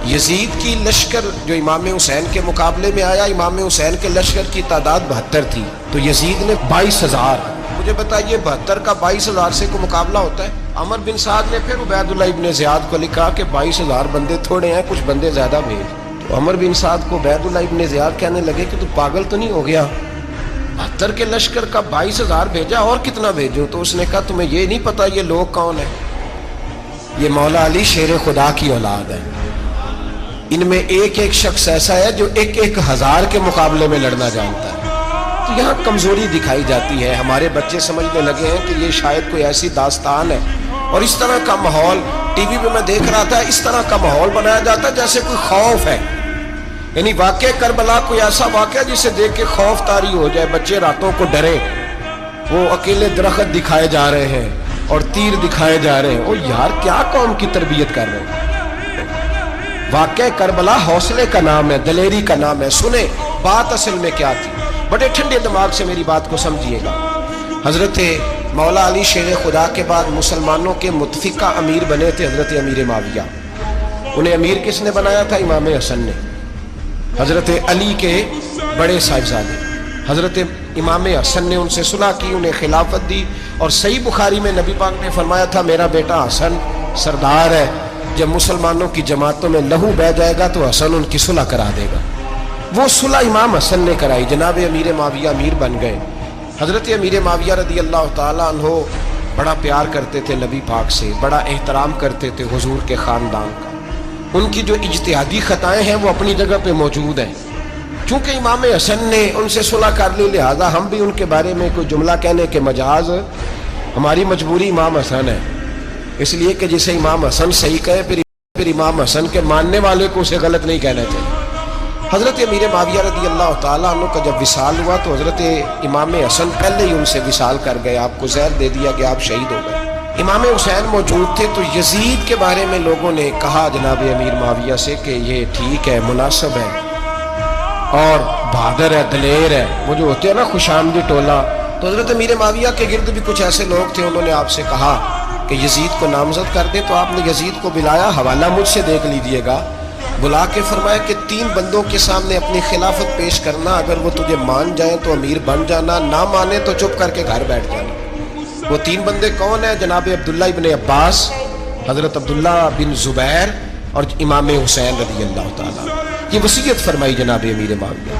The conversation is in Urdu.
یزید کی لشکر جو امام حسین کے مقابلے میں آیا، امام حسین کے لشکر کی تعداد 72 تھی، تو یزید نے 22,000. مجھے بتائیے 72 کا 22,000 سے کوئی مقابلہ ہوتا ہے؟ عمر بن سعد نے پھر عبید اللہ ابن زیاد کو لکھا کہ 22,000 بندے تھوڑے ہیں، کچھ بندے زیادہ بھیج. تو عمر بن سعد کو عبید اللہ ابن زیاد کہنے لگے کہ تو پاگل تو نہیں ہو گیا، 72 کے لشکر کا 22,000 بھیجا، اور کتنا بھیجوں؟ تو اس نے کہا تمہیں یہ نہیں پتا یہ لوگ کون ہیں؟ یہ مولا علی شیر خدا کی اولاد ہے. ان میں ایک ایک شخص ایسا ہے جو 1,000 کے مقابلے میں لڑنا جانتا ہے. تو یہاں کمزوری دکھائی جاتی ہے. ہمارے بچے سمجھنے لگے ہیں کہ یہ شاید کوئی ایسی داستان ہے، اور اس طرح کا ماحول ٹی وی پہ میں دیکھ رہا تھا، اس طرح کا ماحول بنایا جاتا ہے جیسے کوئی خوف ہے. یعنی واقع کربلا کوئی ایسا واقعہ جسے دیکھ کے خوف طاری ہو جائے، بچے راتوں کو ڈرے. وہ اکیلے درخت دکھائے جا رہے ہیں اور تیر دکھائے جا رہے ہیں. او یار کیا قوم کی تربیت کر رہے ہیں؟ واقع کربلا حوصلے کا نام ہے، دلیری کا نام ہے. سنیں بات اصل میں کیا تھی، بڑے ٹھنڈے دماغ سے میری بات کو سمجھیے گا. حضرت مولا علی شیر خدا کے بعد مسلمانوں کے متفقہ امیر بنے تھے حضرت امیر معاویہ. انہیں امیر کس نے بنایا تھا؟ امام حسن نے، حضرت علی کے بڑے صاحبزادے. حضرت امام حسن نے ان سے صلح کی، انہیں خلافت دی. اور صحیح بخاری میں نبی پاک نے فرمایا تھا میرا بیٹا حسن سردار ہے، جب مسلمانوں کی جماعتوں میں لہو بہہ جائے گا تو حسن ان کی صلح کرا دے گا. وہ صلح امام حسن نے کرائی. جناب امیر معاویہ امیر بن گئے. حضرت امیر معاویہ رضی اللہ تعالیٰ عنہ بڑا پیار کرتے تھے نبی پاک سے، بڑا احترام کرتے تھے حضور کے خاندان کا. ان کی جو اجتہادی خطائیں ہیں وہ اپنی جگہ پہ موجود ہیں. چونکہ امام حسن نے ان سے صلح کر لی، لہذا ہم بھی ان کے بارے میں کوئی جملہ کہنے کے مجاز، ہماری مجبوری امام حسن ہے. اس لیے کہ جسے امام حسن صحیح کہے پھر امام حسن کے ماننے والے کو اسے غلط نہیں کہنا چاہیے. حضرت امیر معاویہ رضی اللہ تعالیٰ عنہ کا جب وصال ہوا تو حضرت امام حسن پہلے ہی ان سے وصال کر گئے. آپ کو زہر دے دیا کہ آپ شہید ہو گئے. امام حسین موجود تھے تو یزید کے بارے میں لوگوں نے کہا جناب امیر معاویہ سے کہ یہ ٹھیک ہے، مناسب ہے اور بہادر ہے، دلیر ہے. وہ جو ہوتے ہیں نا خوش آمدی ٹولہ. تو حضرت امیر معاویہ کے گرد بھی کچھ ایسے لوگ تھے، انہوں نے آپ سے کہا کہ یزید کو نامزد کر دیں. تو آپ نے یزید کو بلایا، حوالہ مجھ سے دیکھ لیجئے گا. بلا کے فرمایا کہ 3 بندوں کے سامنے اپنی خلافت پیش کرنا، اگر وہ تجھے مان جائیں تو امیر بن جانا، نہ مانے تو چپ کر کے گھر بیٹھ جانا. وہ 3 بندے کون ہیں؟ جناب عبداللہ ابن عباس، حضرت عبداللہ بن زبیر اور امام حسین رضی اللہ تعالیٰ. یہ وصیت فرمائی جناب امیر معاویہ.